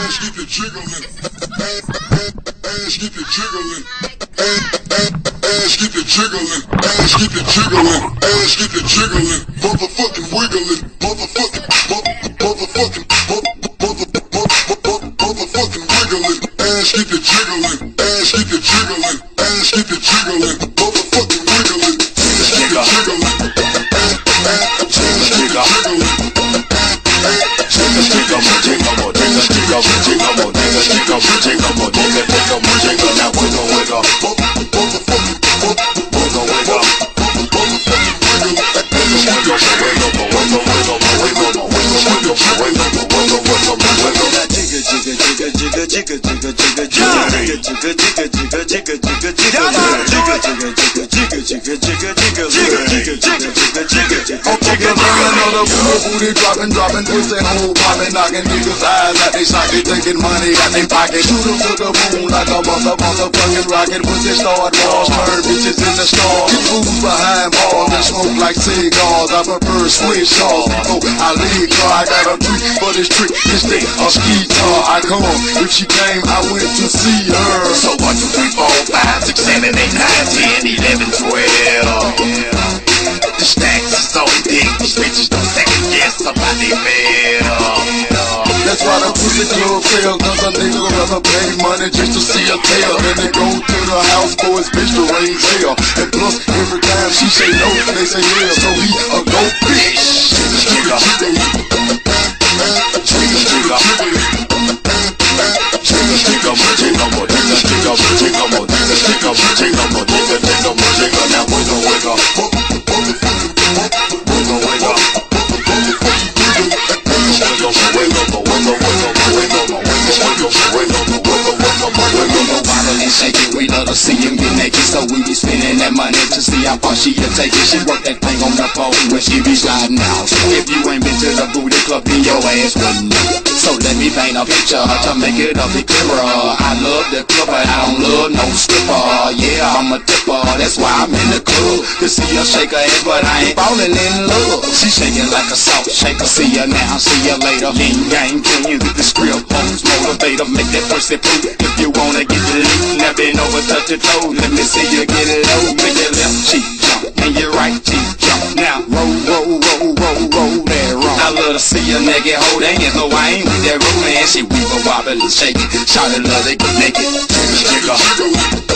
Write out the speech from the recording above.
Ass get the jiggling. Ass get the jiggling. Ass get the jiggling. Ass get the jiggling. Ass get the jiggling. Motherfucking wiggling. Motherfucking wiggling. Ass get the jiggling. Ass get the jiggling. Ass get the jiggling. Motherfucking wiggling. Ass get the jiggling. Booty dropping, pussy hole popping, knocking niggas' eyes out they socket, taking money out they pocket. Shoot 'em to the moon like a motherfucking rocket. Pussy start wars, turn bitches into stars. Get fools behind bars and smoke like cigars. I prefer swish sauce, so I leave her. I got a trick for this trick, this thing a ski-tar. I come, if she came, I went to see her. So 1, 2, 3, 4, 5, 6, 7, 8, 9, 10, 11, 12. The stacks is so big, these bitches don't second guess about they feel. That's why the pussy club fail, cause a nigga rather pay money just to see a tail. Then they go to the house for his bitch to raise hell. And plus, every time she say no, they say yeah, so he a go bitch. We love to see him get naked, so we be spending that money to see how far she'll take it. She work that thing on the pole when she be sliding out. If you ain't been to the booty club, then your ass wouldn't know. So let me paint a picture to make it a bit clearer. I love the club, but I don't love no stripper. Yeah, I'm a tipper, that's why I'm in the club. To see her shake her ass, but I ain't falling in love. She shaking like a salt shaker. See her now, see her later. Yin yang, can you get the script? Homes motivator, make that pussy proof. If you wanna get the loot, now bend over, touch your toe. Let me see you get it low. Make your left cheek jump and your right cheek jump. Now roll, roll, roll, roll, roll that wrong. I love to see a nigga hold hanging, so I ain't with that romance. She weave a wobble and shake it. Shout it, love to get naked. Jiggle, jiggle.